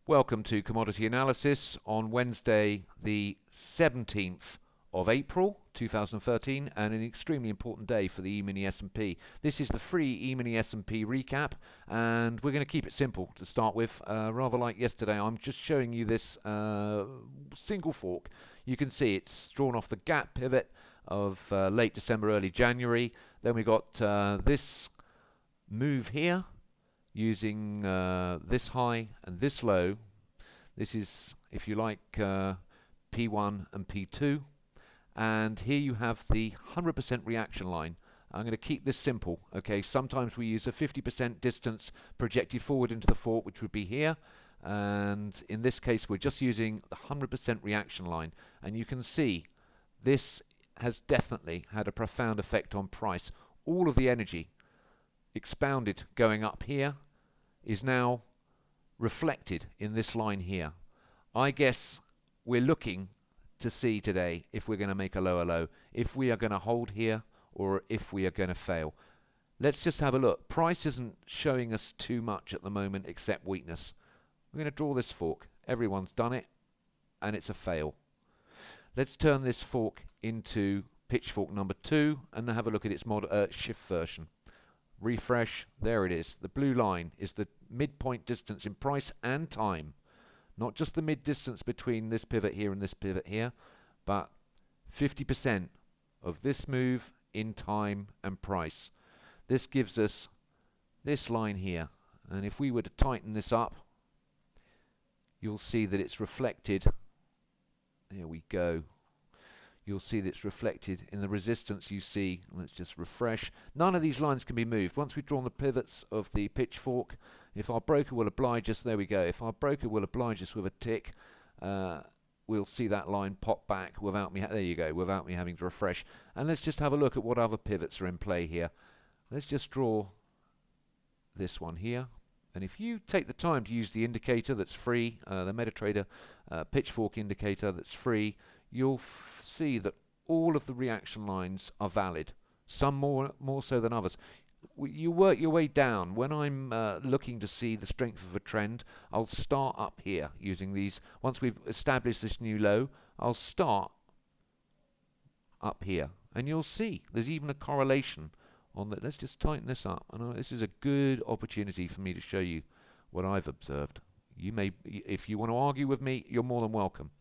Welcome to Commodity Analysis on Wednesday, the 17th of April 2013, and an extremely important day for the emini S&P. This is the free emini S&P recap, and we're going to keep it simple to start with. Rather like yesterday, I'm just showing you this single fork. You can see it's drawn off the gap pivot of late December, early January. Then we got this move here, using this high and this low. This is, if you like, P1 and P2. And here you have the 100% reaction line. I'm going to keep this simple. Okay, sometimes we use a 50% distance projected forward into the fork, which would be here. And in this case, we're just using the 100% reaction line. And you can see this has definitely had a profound effect on price. All of the energy expounded going up here is now reflected in this line here. I guess we're looking to see today if we're going to make a lower low, if we are going to hold here, or if we are going to fail. Let's just have a look. Price isn't showing us too much at the moment except weakness. We're going to draw this fork. Everyone's done it, and it's a fail. Let's turn this fork into pitchfork number 2 and have a look at its shift version. Refresh, there it is. The blue line is the midpoint distance in price and time. Not just the mid distance between this pivot here and this pivot here, but 50% of this move in time and price. This gives us this line here. And if we were to tighten this up, you'll see that it's reflected. There we go. You'll see that it's reflected in the resistance you see. Let's just refresh. None of these lines can be moved. Once we've drawn the pivots of the pitchfork, if our broker will oblige us, there we go. If our broker will oblige us with a tick, we'll see that line pop back without me, there you go, without me having to refresh. And let's just have a look at what other pivots are in play here. Let's just draw this one here. And if you take the time to use the indicator that's free, the MetaTrader pitchfork indicator that's free, you'll see that all of the reaction lines are valid, some more so than others. You work your way down. When I'm looking to see the strength of a trend, I'll start up here using these. Once we've established this new low, I'll start up here, and you'll see there's even a correlation on that. Let's just tighten this up. And this is a good opportunity for me to show you what I've observed. You may, if you want to argue with me, you're more than welcome.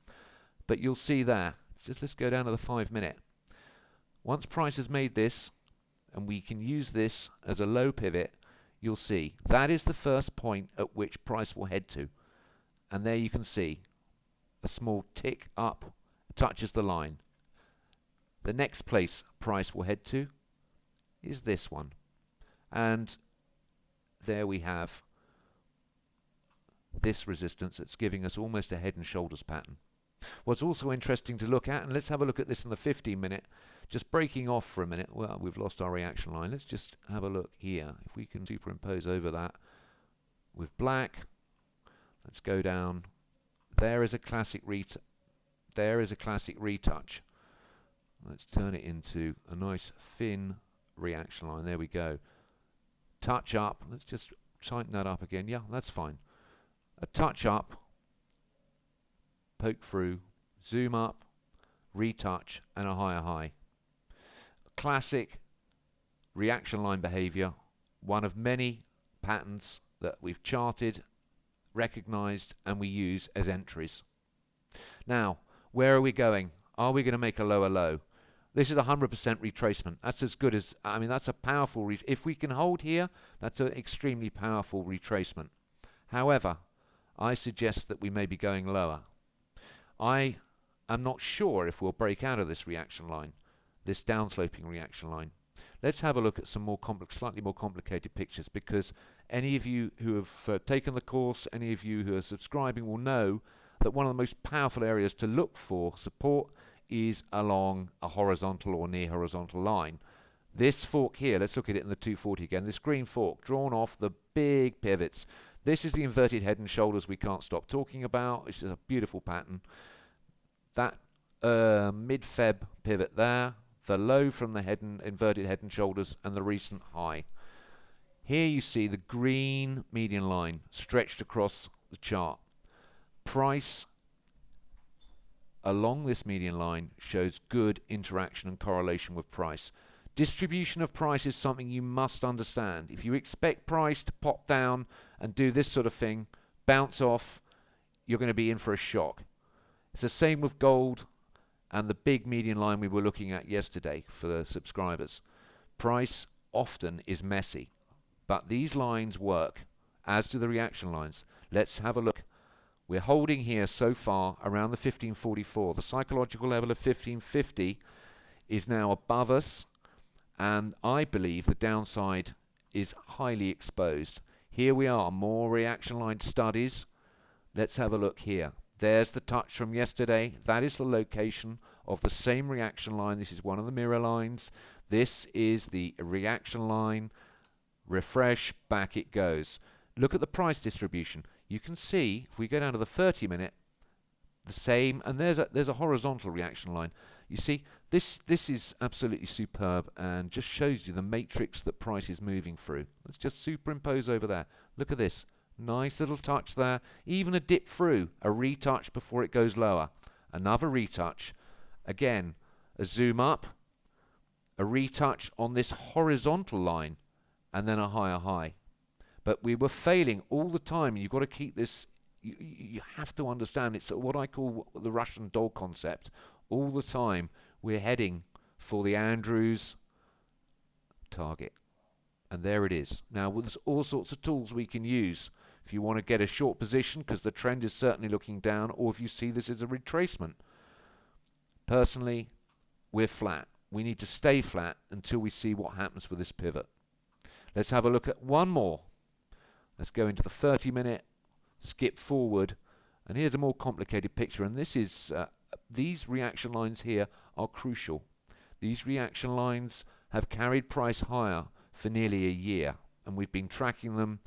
But you'll see there, let's go down to the 5-minute. Once price has made this, and we can use this as a low pivot, you'll see that is the first point at which price will head to. And there you can see a small tick up, touches the line. The next place price will head to is this one. And there we have this resistance that's giving us almost a head and shoulders pattern. What's also interesting to look at, and let's have a look at this in the 15-minute, just breaking off for a minute. Well, we've lost our reaction line. Let's just have a look here. If we can superimpose over that with black, let's go down. There is a classic retouch. Let's turn it into a nice thin reaction line. There we go. Touch up. Let's just tighten that up again. Yeah, that's fine. A touch up, poke through, zoom up, retouch, and a higher high. Classic reaction line behavior, one of many patterns that we've charted, recognized, and we use as entries. Now, where are we going? Are we going to make a lower low? This is 100% retracement. That's as good as, I mean, that's a powerful, if we can hold here, that's an extremely powerful retracement. However, I suggest that we may be going lower. I am not sure if we'll break out of this reaction line, this downsloping reaction line. Let's have a look at some more slightly more complicated pictures, because any of you who have taken the course, any of you who are subscribing will know that one of the most powerful areas to look for support is along a horizontal or near horizontal line. This fork here, let's look at it in the 240 again, this green fork drawn off the big pivots. This is the inverted head and shoulders we can't stop talking about. It's just a beautiful pattern. That mid-Feb pivot there, the low from the inverted head and shoulders, and the recent high. Here you see the green median line stretched across the chart. Price along this median line shows good interaction and correlation with price. Distribution of price is something you must understand. If you expect price to pop down and do this sort of thing, bounce off, you're going to be in for a shock. It's the same with gold and the big median line we were looking at yesterday for the subscribers. Price often is messy, but these lines work, as do the reaction lines. Let's have a look. We're holding here so far around the 1544. The psychological level of 1550 is now above us, and I believe the downside is highly exposed. Here we are, more reaction line studies. Let's have a look here. There's the touch from yesterday. That is the location of the same reaction line. This is one of the mirror lines. This is the reaction line. Refresh, back it goes. Look at the price distribution. You can see, if we go down to the 30-minute, the same, and there's a horizontal reaction line. You see, this is absolutely superb and just shows you the matrix that price is moving through. Let's just superimpose over there. Look at this. Nice little touch there. Even a dip through, a retouch before it goes lower. Another retouch. Again, a zoom up, a retouch on this horizontal line, and then a higher high. But we were failing all the time. You've got to keep this, you have to understand, it's what I call the Russian doll concept. All the time we're heading for the Andrews target. And there it is. Now, there's all sorts of tools we can use if you want to get a short position, because the trend is certainly looking down, or if you see this as a retracement. Personally, we're flat. We need to stay flat until we see what happens with this pivot. Let's have a look at one more. Let's go into the 30-minute, skip forward, and here's a more complicated picture. And this is, these reaction lines here are crucial. These reaction lines have carried price higher for nearly a year, and we've been tracking them,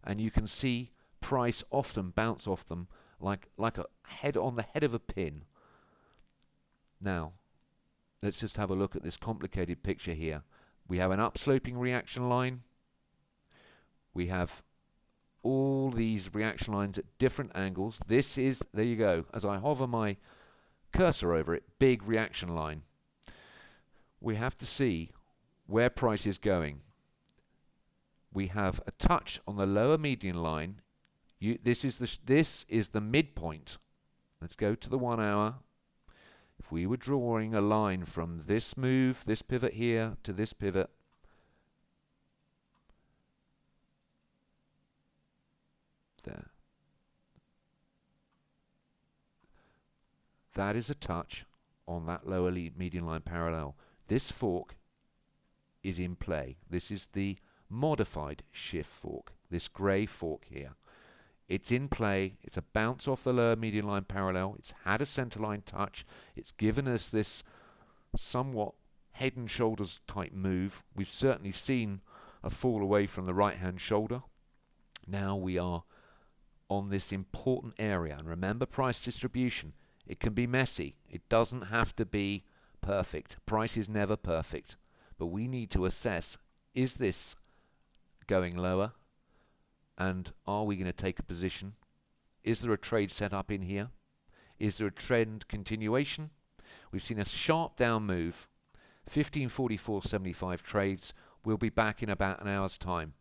and you can see price often bounce off them like a head on the head of a pin. Now, let's just have a look at this complicated picture here. We have an upsloping reaction line. We have all these reaction lines at different angles. This is, there you go, as I hover my cursor over it, big reaction line. We have to see where price is going. We have a touch on the lower median line. This is the midpoint. Let's go to the 1 hour. If we were drawing a line from this move, this pivot here, to this pivot, there. That is a touch on that lower median line parallel. This fork is in play. This is the modified shift fork, this grey fork here. It's in play. It's a bounce off the lower median line parallel. It's had a centerline touch. It's given us this somewhat head and shoulders type move. We've certainly seen a fall away from the right hand shoulder. Now we are on this important area, and remember price distribution. It can be messy. It doesn't have to be perfect. Price is never perfect, but we need to assess, is this going lower, and are we going to take a position? Is there a trade set up in here? Is there a trend continuation? We've seen a sharp down move, 1544.75 trades. We'll be back in about an hour's time.